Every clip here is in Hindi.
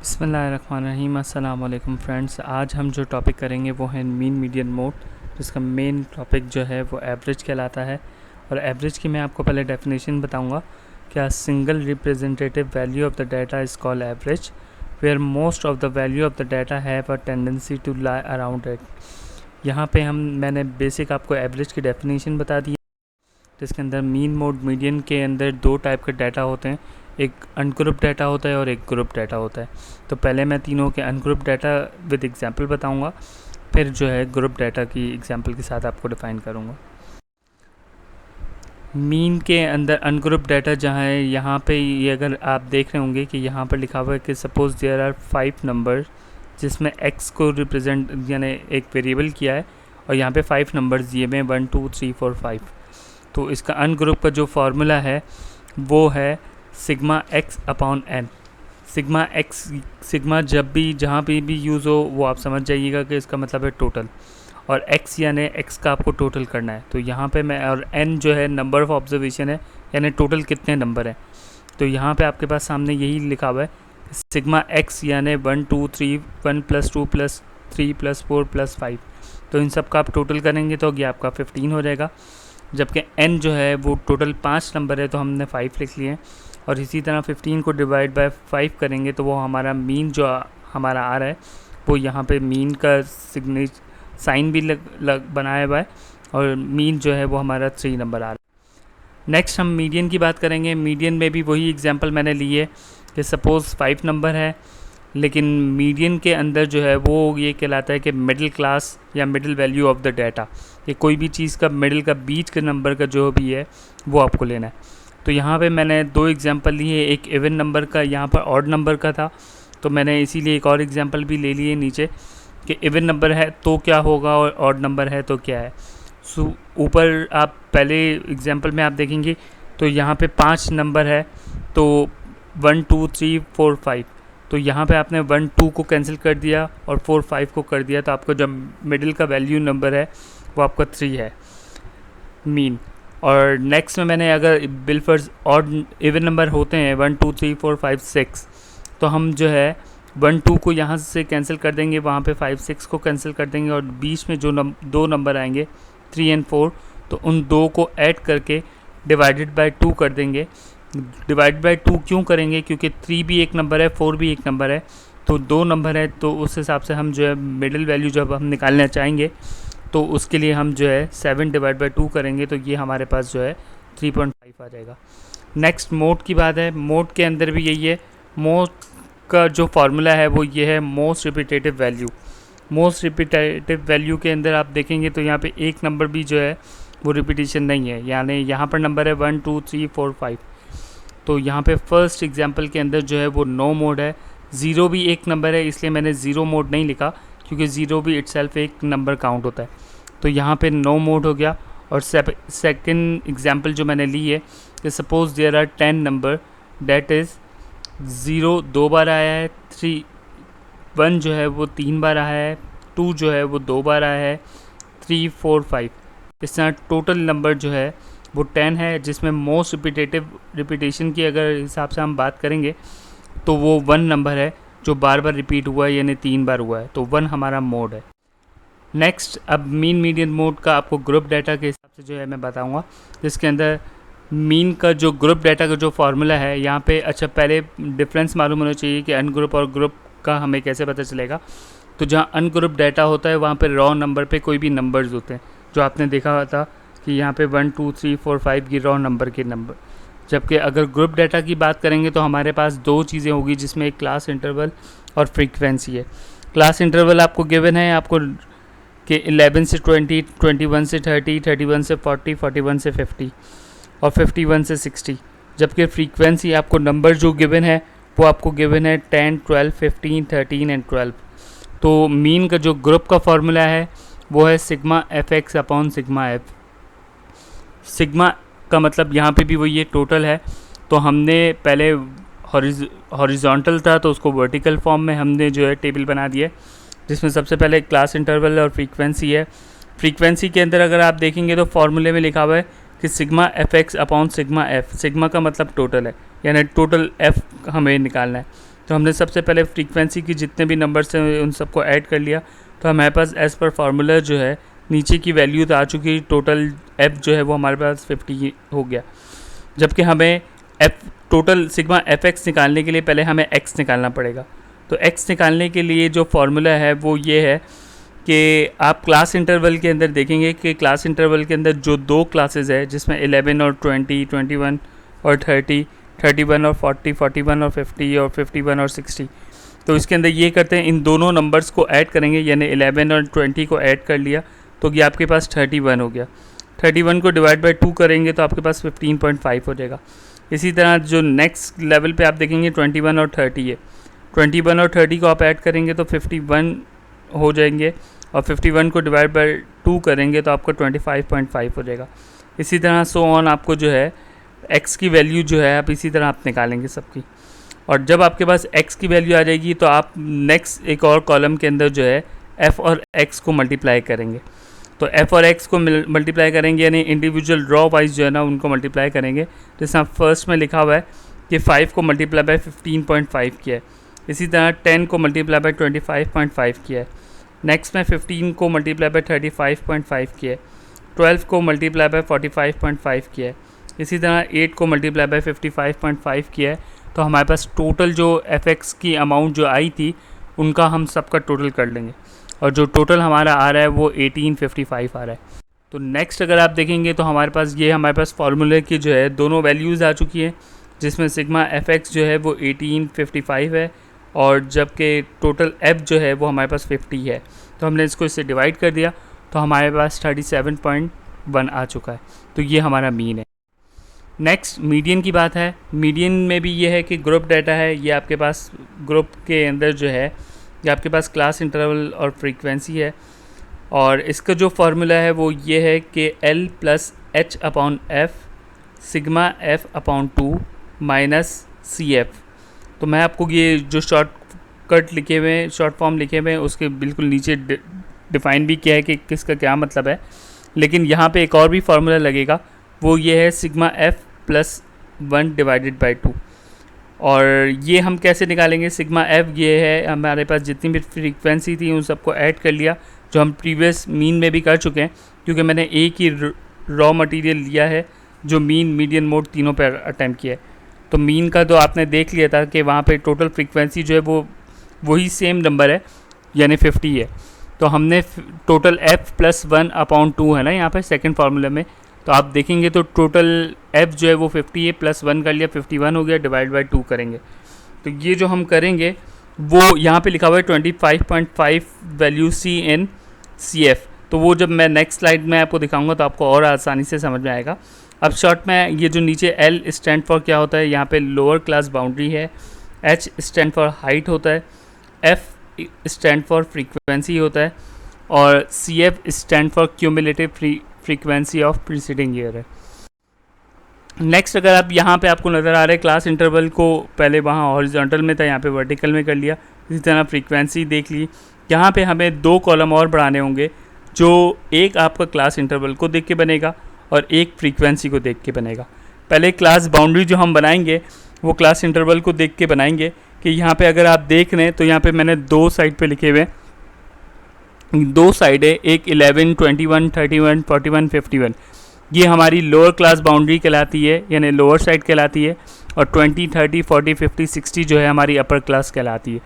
बिस्मिल्लाहिर्रहमानिर्रहीम। अस्सलाम वालेकुम फ्रेंड्स। आज हम जो टॉपिक करेंगे वो है मीन मीडियन मोड, जिसका मेन टॉपिक जो है वो एवरेज कहलाता है। और एवरेज की मैं आपको पहले डेफिनेशन बताऊंगा। क्या single representative value of the data is called average, where most of the value of the data have a tendency to lie around it. यहाँ पे मैंने बेसिक आपको एवरेज की डेफिनेशन बता दी, जिसके अंदर मीन मोड मीडियन के अंदर दो टाइप के डाटा होते हैं, एक अनग्रुप डाटा होता है और एक ग्रुप डाटा होता है। तो पहले मैं तीनों के अनग्रुप डाटा विद एग्जांपल बताऊंगा, फिर जो है ग्रुप डाटा की एग्जांपल के साथ आपको डिफाइन करूंगा। मीन के अंदर अनग्रुप डाटा जहाँ है, यहाँ पे ये अगर आप देख रहे होंगे कि यहाँ पर लिखा हुआ है कि सपोज़ देयर आर 5 नंबर, जिसमें x को रिप्रेजेंट यानी एक वेरिएबल किया है, और यहाँ पे 5 नंबर्स दिए हुए हैं 1 2 3 4 5। तो इसका अनग्रुप का जो फार्मूला है वो है sigma x upon n। Sigma जब भी जहाँ पे भी यूज़ हो वो आप समझ जाइएगा कि इसका मतलब है टोटल, और x यानी x का आपको टोटल करना है। तो यहाँ पे मैं, और n जो है नंबर ऑफ़ ऑब्जर्वेशन है, यानी टोटल कितने नंबर हैं। तो यहाँ पे आपके पास सामने यही लिखा हुआ है सिग्मा x यानी 1 2 3 1 + 2 + 3 + 4 + 5। तो इन सब का आप टोटल करेंगे तो ये आपका 15 हो जाएगा। जबकि n जो है वो टोटल 5 नंबर है, तो हमने 5 लिख लिए हैं। और इसी तरह 15 को डिवाइड बाय 5 करेंगे तो वो हमारा मीन जो हमारा आ रहा है वो यहाँ पे मीन का साइन भी बनाया हुआ है, और मीन जो है वो हमारा 3 नंबर आ रहा है। नेक्स्ट हम मीडियन की बात करेंगे। मीडियन में भी वही एग्जांपल मैंने ली है कि सपोज़ 5 नंबर है, लेकिन मीडियन के अंदर जो है वो ये कहलाता है कि मिडिल क्लास या middle value of the data, ये कोई भी चीज़ का मिडिल का बीच के नंबर का जो भी है वो आपको लेना है। तो यहाँ पे मैंने दो एग्जांपल लिए, एक इवन नंबर का, यहाँ पर ऑड नंबर का था, तो मैंने इसीलिए एक और एग्जांपल भी ले लिए नीचे कि इवन नंबर है तो क्या होगा और ऑड नंबर है तो क्या है। सो ऊपर आप पहले एग्जांपल में आप देखेंगे तो यहाँ पे 5 नंबर है, तो 1 2 3 4 5। तो यहाँ पे आपने 1 2 को कैंसिल कर दिया और 4 5 को कर दिया, तो आपका जो मिडिल का वैल्यू नंबर है वो आपका 3 है मीन। और नेक्स्ट में मैंने अगर बिलफर्स ऑड इवन नंबर होते हैं 1 2 3 4 5 6, तो हम जो है 1 2 को यहाँ से कैंसिल कर देंगे, वहाँ पे 5 6 को कैंसिल कर देंगे, और बीच में जो दो नंबर आएंगे 3 और 4, तो उन दो को ऐड करके डिवाइडेड बाय 2 कर देंगे। डिवाइड बाय 2 क्यों करेंगे, क्योंकि 3 भी एक नंबर है, 4 भी एक नंबर है, तो दो नंबर है, तो उस हिसाब से हम जो है मिडिल वैल्यू जब हम निकालना चाहेंगे तो उसके लिए हम जो है 7 डिवाइड बाय 2 करेंगे, तो ये हमारे पास जो है 3.5 आ जाएगा। नेक्स्ट मोड की बात है। मोड के अंदर भी यही है। मोड का जो फार्मूला है वो ये है most repetitive value. Most repetitive value के अंदर आप देखेंगे तो यहाँ पे एक नंबर भी जो है वो रिपीटेशन नहीं है, यानी यहाँ पर नंबर है 1 2 3 4 5। तो यहाँ पे फर्स्ट एग्जांपल के अंदर जो है वो नो मोड है। ज़ीरो भी एक नंबर है, इसलिए मैंने ज़ीरो मोड नहीं लिखा, क्योंकि ज़ीरो भी इटसेल्फ एक नंबर काउंट होता है। तो यहाँ पे नो मोड हो गया। और सेकंड एग्जांपल जो मैंने ली है कि suppose there are 10 number, that is 0 2 बार आया है, 1 जो है वो 3 बार आया है, 2 जो है वो 2 बार आया है, 3 4 5। इस तरह टोटल नंबर जो है वो 10 है, जिसमें मोस्ट रिपीटेशन की अगर हिसाब से हम बात करेंगे तो वो 1 नंबर है जो बार बार रिपीट हुआ है, यानी 3 बार हुआ है, तो 1 हमारा मोड है। नेक्स्ट अब मीन मीडियन मोड का आपको ग्रुप डाटा के हिसाब से जो है मैं बताऊंगा, जिसके अंदर मीन का जो ग्रुप डाटा का जो फार्मूला है यहाँ पे, अच्छा पहले डिफरेंस मालूम होना चाहिए कि अनग्रुप और ग्रुप का हमें कैसे पता चलेगा। तो जहाँ अनग्रुप डाटा होता है वहाँ पे रॉ नंबर पे कोई भी नंबर्स होते हैं, जो आपने देखा हुआ था कि यहाँ पे 1 2 3 4 5 की रॉ नंबर के नंबर। जबकि अगर ग्रुप डाटा की बात करेंगे तो हमारे पास दो चीज़ें होगी, जिसमें एक क्लास इंटरवल और फ्रीक्वेंसी है। क्लास इंटरवल आपको गिवन है आपको कि 11 से 20, 21 से 30, 31 से 40, 41 से 50 और 51 से 60। जबकि फ्रीक्वेंसी आपको नंबर जो गिवन है वो आपको गिवन है 10, 12, 15, 13 एंड 12। तो मीन का जो ग्रुप का फार्मूला है वो है sigma F x upon sigma F. Sigma का मतलब यहाँ पे भी वही है, टोटल है। तो हमने पहले हॉरिजॉन्टल था तो उसको वर्टिकल फॉर्म में हमने जो है टेबल बना दिया, जिसमें सबसे पहले क्लास इंटरवल और फ्रीक्वेंसी है। फ्रीक्वेंसी के अंदर अगर आप देखेंगे तो फार्मूले में लिखा हुआ है कि sigma F x upon sigma F. Sigma का मतलब टोटल है, यानी टोटल एफ हमें निकालना है। तो हमने सबसे पहले फ्रीक्वेंसी की जितने भी नंबर्स हैं उन सबको ऐड कर लिया, तो हमारे पास एज़ पर फार्मूला जो है नीचे की वैल्यू तो आ चुकी है, टोटल एफ जो है वो हमारे पास 50 हो गया। जबकि हमें F total sigma F x निकालने के लिए पहले हमें एक्स निकालना पड़ेगा। तो एक्स निकालने के लिए जो फार्मूला है वो ये है कि आप क्लास इंटरवल के अंदर देखेंगे कि क्लास इंटरवल के अंदर जो दो क्लासेस है जिसमें 11 और 20, 21 और 30, 31 और 40, 41 और 50 और 51 और 60, तो इसके अंदर ये करते हैं इन दोनों नंबर्स को ऐड करेंगे, यानी 11 और 20 को ऐड कर लिया तो ये आपके पास 31 हो गया। 31 को डिवाइड बाय 2 करेंगे तो आपके पास 15.5 हो जाएगा। इसी तरह जो नेक्स्ट लेवल पे आप देखेंगे 21 और 30 है, 21 और 30 को आप ऐड करेंगे तो 51 हो जाएंगे और 51 को डिवाइड बाय 2 करेंगे तो आपको 25.5 हो जाएगा। इसी तरह सो ऑन आपको जो है x की वैल्यू जो है आप इसी तरह आप निकालेंगे सबकी, और जब आपके पास x की वैल्यू आ जाएगी तो आप नेक्स्ट एक और कॉलम के अंदर जो है f और x को मल्टीप्लाई करेंगे। तो f और x को मल्टीप्लाई करेंगे यानी इंडिविजुअल रॉ वाइज जो है ना उनको मल्टीप्लाई करेंगे। जैसे फर्स्ट में लिखा हुआ है कि 5 को मल्टीप्लाई बाय 15.5 किया है, इसी तरह 10 को मल्टीप्लाई बाय 25.5 किया है, नेक्स्ट में 15 को मल्टीप्लाई बाय 35.5 किया है, 12 को मल्टीप्लाई बाय 45.5 किया है, इसी तरह 8 को मल्टीप्लाई बाय 55.5 किया है। तो हमारे पास टोटल जो एफ एक्स की अमाउंट जो आई थी उनका हम सबका टोटल कर लेंगे, और जो टोटल हमारा आ रहा है वो 1855 आ रहा है। तो नेक्स्ट अगर आप देखेंगे तो हमारे पास फार्मूले की जो है दोनों वैल्यूज़ आ चुकी हैं, जिसमें सिग्मा एफ एक्स जो है वो 1855 है और जबकि टोटल एफ जो है वो हमारे पास 50 है। तो हमने इसको इससे डिवाइड कर दिया तो हमारे पास 37.1 आ चुका है। तो ये हमारा मीन है। नेक्स्ट मीडियन की बात है। मीडियन में भी ये है कि ग्रुप डाटा है, ये आपके पास ग्रुप के अंदर जो है ये आपके पास क्लास इंटरवल और फ्रीक्वेंसी है, और इसका जो फार्मूला है वो ये है कि L plus H upon F sigma F upon 2 minus C F. तो मैं आपको ये जो शॉर्ट फॉर्म लिखे हुए हैं उसके बिल्कुल नीचे डिफ़ाइन भी किया है कि किसका क्या मतलब है, लेकिन यहाँ पे एक और भी फार्मूला लगेगा, वो ये है sigma F plus 1 divided by 2। और ये हम कैसे निकालेंगे? सिग्मा एफ ये है, हमारे पास जितनी भी फ्रीक्वेंसी थी उन सबको ऐड कर लिया, जो हम प्रीवियस मीन में भी कर चुके हैं, क्योंकि मैंने एक ही रॉ मटेरियल लिया है जो मीन, मीडियन, मोड तीनों पर अटैम्प्ट किया है। तो मीन का तो आपने देख लिया था कि वहाँ पे टोटल फ्रीक्वेंसी जो है वो वही सेम नंबर है, यानी 50 है। तो हमने टोटल f प्लस 1 अपॉन 2 है ना यहाँ पे सेकंड फार्मूला में, तो आप देखेंगे तो टोटल f जो है वो 50 है, प्लस 1 कर लिया 51 हो गया, डिवाइड बाई 2 करेंगे। तो ये जो हम करेंगे वो यहाँ पे लिखा हुआ है 25.5 वैल्यू सी इन सी एफ। तो वो जब मैं नेक्स्ट स्लाइड में आपको दिखाऊंगा तो आपको और आसानी से समझ में आएगा। अब शॉर्ट में ये जो नीचे L स्टैंड फॉर क्या होता है, यहाँ पे लोअर क्लास बाउंड्री है, H स्टैंड फॉर हाइट होता है, F स्टैंड फॉर फ्रीक्वेंसी होता है, और CF stand for cumulative frequency of preceding year है। नेक्स्ट अगर आप यहाँ पे आपको नज़र आ रहा है क्लास इंटरवल को पहले वहाँ हॉरिजॉन्टल में था, यहाँ पे वर्टिकल में कर लिया। इसी तरह फ्रीक्वेंसी देख ली। यहाँ पे हमें 2 कॉलम और बढ़ाने होंगे, जो एक आपका क्लास इंटरवल को देख के बनेगा और एक फ्रीक्वेंसी को देख के बनेगा। पहले क्लास बाउंड्री जो हम बनाएंगे वो क्लास इंटरवल को देख के बनाएंगे कि यहाँ पे अगर आप देख रहे हैं तो यहाँ पे मैंने 2 साइड पे लिखे हुए, 2 साइड है, एक 11, 21, 31, 41, 51। ये हमारी लोअर क्लास बाउंड्री कहलाती है, यानी लोअर साइड कहलाती है, और 20, 30, 40, 50, 60 जो है हमारी अपर क्लास कहलाती है।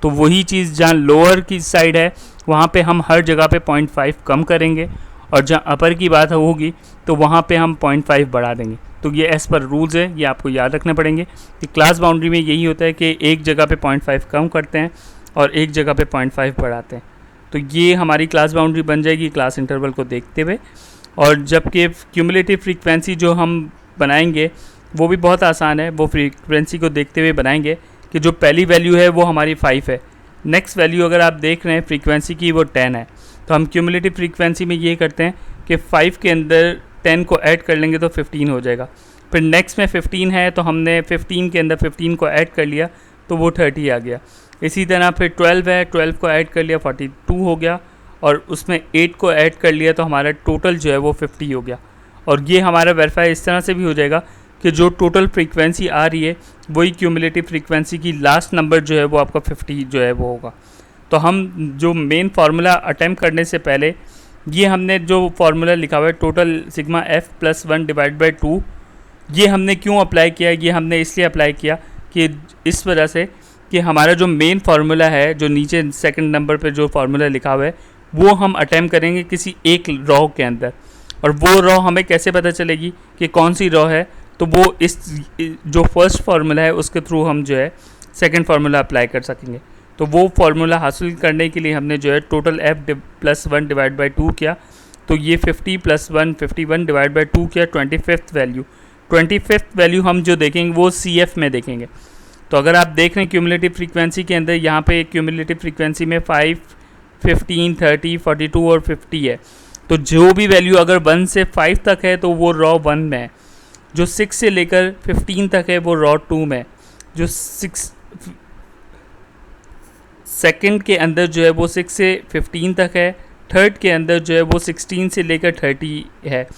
तो वही चीज़ जहाँ लोअर की साइड है वहाँ पे हम हर जगह पे 0.5 कम करेंगे, और जहाँ अपर की बात होगी तो वहाँ पे हम 0.5 बढ़ा देंगे। तो ये एज़ पर रूल्स है, ये आपको याद रखने पड़ेंगे कि क्लास बाउंड्री में यही होता है कि एक जगह पे 0.5 कम करते हैं और एक जगह पे 0.5 बढ़ाते हैं। तो ये हमारी क्लास बाउंड्री बन जाएगी क्लास इंटरवल को देखते हुए। और जबकि क्यूमुलेटिव फ्रीक्वेंसी जो हम बनाएंगे वो भी बहुत आसान है, वो फ्रीक्वेंसी को देखते हुए बनाएंगे कि जो पहली वैल्यू है वो हमारी 5 है, नेक्स्ट वैल्यू अगर आप देख रहे हैं फ्रीक्वेंसी की वो 10 है। तो हम क्यूमुलेटिव फ्रीक्वेंसी में ये करते हैं कि 5 के अंदर 10 को ऐड कर लेंगे तो 15 हो जाएगा। फिर नेक्स्ट में 15 है तो हमने 15 के अंदर 15 को ऐड कर लिया तो वो 30 आ गया। इसी तरह फिर 12 है, 12 को ऐड कर लिया 42 हो गया, और उसमें 8 को ऐड कर लिया तो हमारा टोटल जो है वो 50 हो गया। और ये हमारा वेरीफाई इस तरह से भी हो जाएगा कि जो टोटल फ्रीक्वेंसी आ रही है वही क्यूमुलेटिव फ्रीक्वेंसी की लास्ट नंबर जो है वो आपका 50 जो है वो होगा। तो हम जो मेन फार्मूला अटैम्प्ट करने से पहले ये हमने जो फार्मूला लिखा हुआ है total sigma F plus 1 divide by 2, ये हमने क्यों अप्लाई किया? ये हमने इसलिए अप्लाई किया कि इस वजह से कि हमारा जो मेन फार्मूला है, जो नीचे सेकंड नंबर पे जो फार्मूला लिखा हुआ है, वो हम अटैम्प्ट करेंगे किसी एक रॉ के अंदर, और वो रॉ हमें कैसे पता चलेगी कि कौन सी रॉ है? तो वो इस जो फर्स्ट फार्मूला है उसके थ्रू हम जो है सेकंड फार्मूला अप्लाई कर सकेंगे। तो वो फार्मूला हासिल करने के लिए हमने जो है total F plus 1 divide by 2 किया। तो ये 50 प्लस 1 51 डिवाइड बाई 2 किया 25th वैल्यू। 25th वैल्यू हम जो देखेंगे वो सी एफ में देखेंगे। तो अगर आप देख रहे हैं क्यूमुलेटिव फ्रीक्वेंसी के अंदर, यहाँ पे क्यूमुलेटिव फ्रीक्वेंसी में 5, 15, 30, 42 और 50 है। तो जो भी वैल्यू अगर 1 से 5 तक है तो वो रॉ 1 में है, जो 6 से लेकर 15 तक है वो रॉ 2 में, जो 6 सेकंड के अंदर जो है वो 6 से 15 तक है, थर्ड के अंदर जो है वो 16 से लेकर 30 है।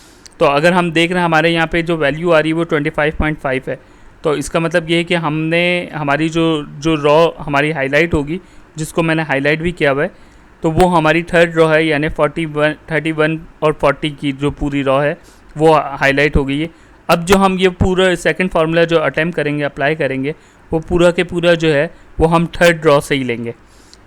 तो अगर हम देख रहे हैं हमारे यहाँ पे जो वैल्यू आ रही है वो 25.5 है। तो इसका मतलब ये है कि हमने हमारी जो रॉ हमारी हाईलाइट होगी, जिसको मैंने हाईलाइट भी किया हुआ है, तो वो हमारी थर्ड रॉ है, यानी 41, 31 और 40 की जो पूरी रॉ है वो हाईलाइट हो गई है। अब जो हम ये पूरा सेकंड फार्मूला जो अटैम्प्ट करेंगे, अप्लाई करेंगे, वो पूरा के पूरा जो है वो हम थर्ड रॉ से ही लेंगे।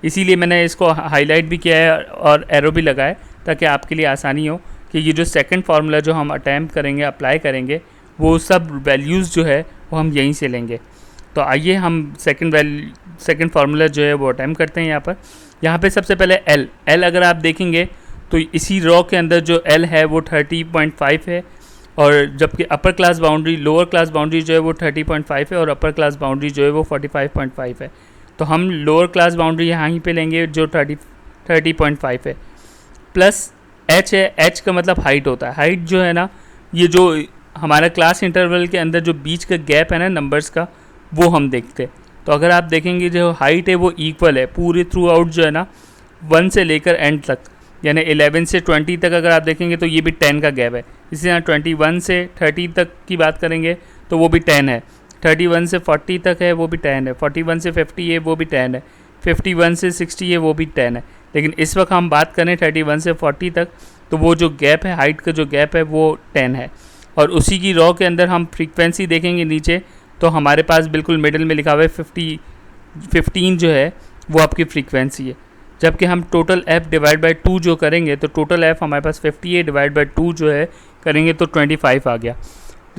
इसीलिए मैंने इसको हाईलाइट भी किया है और एरो भी लगाया ताकि आपके लिए आसानी हो कि ये जो सेकंड फार्मूला जो हम अटैम्प्ट करेंगे, अप्लाई करेंगे, वो सब वैल्यूज़ जो है वो हम यहीं से लेंगे। तो आइए हम सेकंड फार्मूला जो है वो अटैम्प्ट करते हैं। यहाँ पे सबसे पहले एल अगर आप देखेंगे तो इसी रॉ के अंदर जो एल है वो 30.5 है, और जबकि upper class boundary lower class boundary जो है वो 30.5 है और अपर क्लास बाउंड्री जो है वो 45.5 है। तो हम लोअर क्लास बाउंड्री यहाँ ही पे लेंगे जो 30.5 है, प्लस एच है। एच का मतलब हाइट होता है। हाइट जो है ना, ये जो हमारा क्लास इंटरवल के अंदर जो बीच का गैप है ना नंबर्स का, वो हम देखते हैं। तो अगर आप देखेंगे जो हाइट है वो इक्वल है पूरे थ्रू आउट जो है ना, 1 से लेकर एंड तक, यानी 11 से 20 तक अगर आप देखेंगे तो ये भी 10 का गैप है। इसी तरह 21 से 30 तक की बात करेंगे तो वो भी 10 है। 31 से 40 तक है वो भी 10 है। 41 से 50 है वो भी 10 है। 51 से 60 है वो भी 10 है। लेकिन इस वक्त हम बात करें 31 से 40 तक, तो वो जो गैप है, हाइट का जो गैप है वो 10 है। और उसी की रॉ के अंदर हम फ्रीक्वेंसी देखेंगे नीचे, तो हमारे पास बिल्कुल मिडिल में लिखा हुआ है 15 जो है वो आपकी फ्रीक्वेंसी है। जबकि हम टोटल एफ डिवाइड बाई 2 जो करेंगे तो टोटल एफ हमारे पास 58 डिवाइड बाई 2 जो है करेंगे तो 25 आ गया।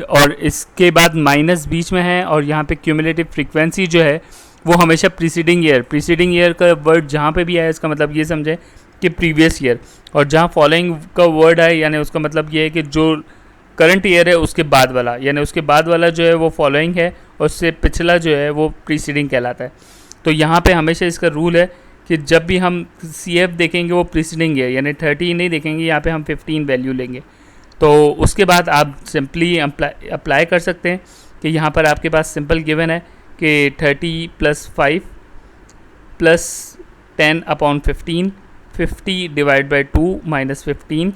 और इसके बाद माइनस बीच में है, और यहाँ पे क्यूमुलेटिव फ्रीक्वेंसी जो है वो हमेशा प्रीसीडिंग ईयर का वर्ड जहाँ पे भी आया इसका मतलब ये समझे कि प्रीवियस ईयर, और जहाँ फॉलोइंग का वर्ड आए यानी उसका मतलब ये है कि जो करंट ईयर है उसके बाद वाला, यानी उसके बाद वाला जो है वो फॉलोइंग है और उससे पिछला जो है वो प्रीसीडिंग कहलाता है। तो यहाँ पे हमेशा इसका रूल है कि जब भी हम सी एफ देखेंगे वो प्रीसीडिंग है, यानी 30 नहीं देखेंगे, यहाँ पे हम 15 वैल्यू लेंगे। तो उसके बाद आप सिंपली अप्लाई कर सकते हैं कि यहाँ पर आपके पास सिंपल गिवन है कि 30 plus 5 plus 10 upon 15, 50 divide by 2 minus 15।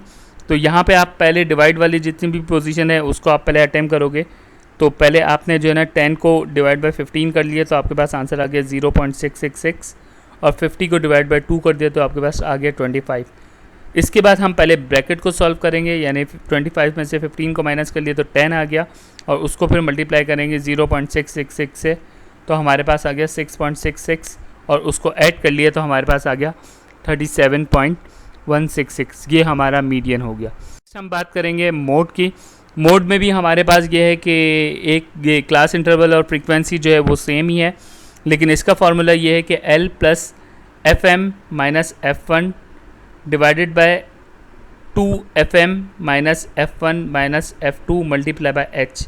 तो यहाँ पे आप पहले डिवाइड वाली जितनी भी पोजीशन है उसको आप पहले अटैम्प्ट करोगे। तो पहले आपने जो है ना 10 को डिवाइड बाई 15 कर लिया तो आपके पास आंसर आ गया 0.666, और 50 को डिवाइड बाई 2 कर दिया तो आपके पास आ गया 25। इसके बाद हम पहले ब्रैकेट को सॉल्व करेंगे, यानी 25 में से 15 को माइनस कर लिया तो 10 आ गया, और उसको फिर मल्टीप्लाई करेंगे 0.666 से, तो हमारे पास आ गया 6.66, और उसको ऐड कर लिया तो हमारे पास आ गया 37.166। ये हमारा मीडियन हो गया। हम बात करेंगे मोड की। मोड में भी हमारे पास ये है कि एक ये क्लास इंटरवल और फ्रीक्वेंसी जो है वो सेम ही है, लेकिन इसका फार्मूला ये है कि L plus FM minus F1 divided by 2FM minus F1 minus F2 multiply by H।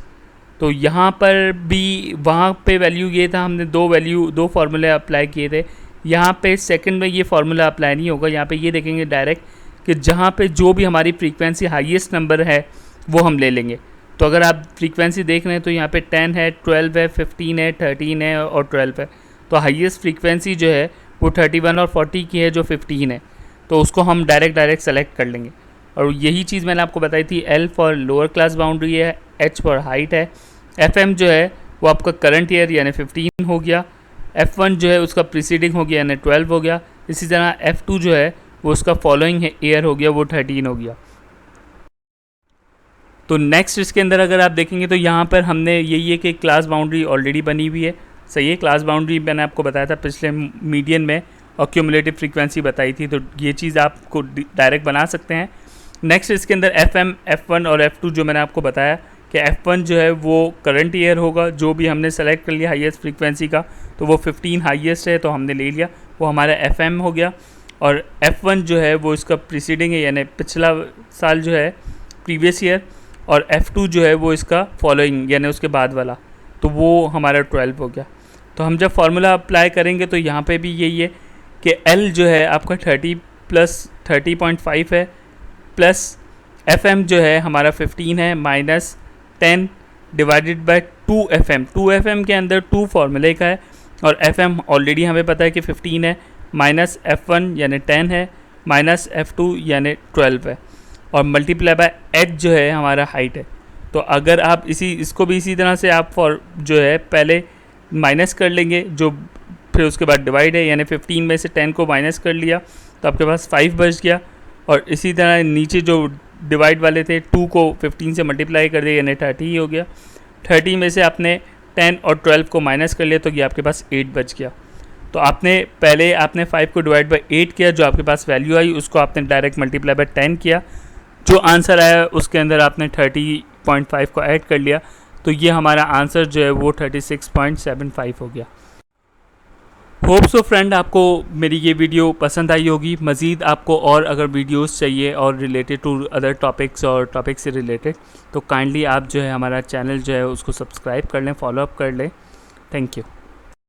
तो यहाँ पर भी वहाँ पे वैल्यू ये था, हमने दो फार्मूले अप्लाई किए थे। यहाँ पे सेकंड में ये फार्मूला अप्लाई नहीं होगा। यहाँ पे ये देखेंगे डायरेक्ट कि जहाँ पे जो भी हमारी फ्रीक्वेंसी हाईएस्ट नंबर है वो हम ले लेंगे। तो अगर आप फ्रीक्वेंसी देख रहे हैं तो यहाँ पे 10 है, 12 है, 15 है, 13 है और 12 है। तो हाईएस्ट फ्रीक्वेंसी जो है वो 31 और 40 की है जो 15 है, तो उसको हम डायरेक्ट सेलेक्ट कर लेंगे। और यही चीज़ मैंने आपको बताई थी, L for lower class boundary है, H फॉर हाइट है, FM जो है वो आपका करंट ईयर यानी 15 हो गया, F1 जो है उसका प्रीसीडिंग हो गया यानी 12 हो गया, इसी तरह F2 जो है वो उसका फॉलोइंग ईयर हो गया, वो 13 हो गया। तो नेक्स्ट इसके अंदर अगर आप देखेंगे तो यहाँ पर हमने यही है कि क्लास बाउंड्री ऑलरेडी बनी हुई है, सही है। क्लास बाउंड्री मैंने आपको बताया था पिछले मीडियन में और क्यूमुलेटिव फ्रीक्वेंसी बताई थी, तो ये चीज़ आपको डायरेक्ट बना सकते हैं। नेक्स्ट इसके अंदर FM, F1 और F2 जो मैंने आपको बताया कि F1 जो है वो करंट ईयर होगा, जो भी हमने सेलेक्ट कर लिया हाईएस्ट फ्रीक्वेंसी का, तो वो 15 हाईएस्ट है तो हमने ले लिया, वो हमारा FM हो गया। और F1 जो है वो इसका प्रीसीडिंग है यानी पिछला साल जो है प्रीवियस ईयर, और F2 जो है वो इसका फॉलोइंग यानी उसके बाद वाला, तो वो हमारा 12 हो गया। तो हम जब फार्मूला अप्लाई करेंगे तो यहाँ पे भी यही है कि L जो है आपका 30 प्लस 30.5 है, प्लस FM जो है हमारा 15 है, minus 10 divided by 2FM। 2FM के अंदर 2 फार्मूले का है और FM ऑलरेडी हमें पता है कि 15 है, माइनस F1 यानी 10 है, माइनस F2 यानी 12 है, और मल्टीप्लाई बाय h जो है हमारा हाइट है। तो अगर आप इसको भी इसी तरह से आप जो है पहले माइनस कर लेंगे, जो फिर उसके बाद डिवाइड है यानी 15 में से 10 को माइनस कर लिया तो आपके पास 5 बच गया, और इसी तरह नीचे जो डिवाइड वाले थे 2 को 15 से मल्टीप्लाई कर दिया यानी 30 ही हो गया। 30 में से आपने 10 और 12 को माइनस कर लिया तो ये आपके पास 8 बच गया। तो आपने 5 को डिवाइड बाई 8 किया, जो आपके पास वैल्यू आई उसको आपने डायरेक्ट मल्टीप्लाई बाई 10 किया, जो आंसर आया उसके अंदर आपने 30.5 को ऐड कर लिया, तो ये हमारा आंसर जो है वो 36.75 हो गया। होप सो फ्रेंड आपको मेरी ये वीडियो पसंद आई होगी। मज़ीद आपको और अगर वीडियोस चाहिए और रिलेटेड टू अदर टॉपिक्स और टॉपिक से रिलेटेड, तो काइंडली आप जो है हमारा चैनल जो है उसको सब्सक्राइब कर लें, फॉलो अप कर लें। Thank you.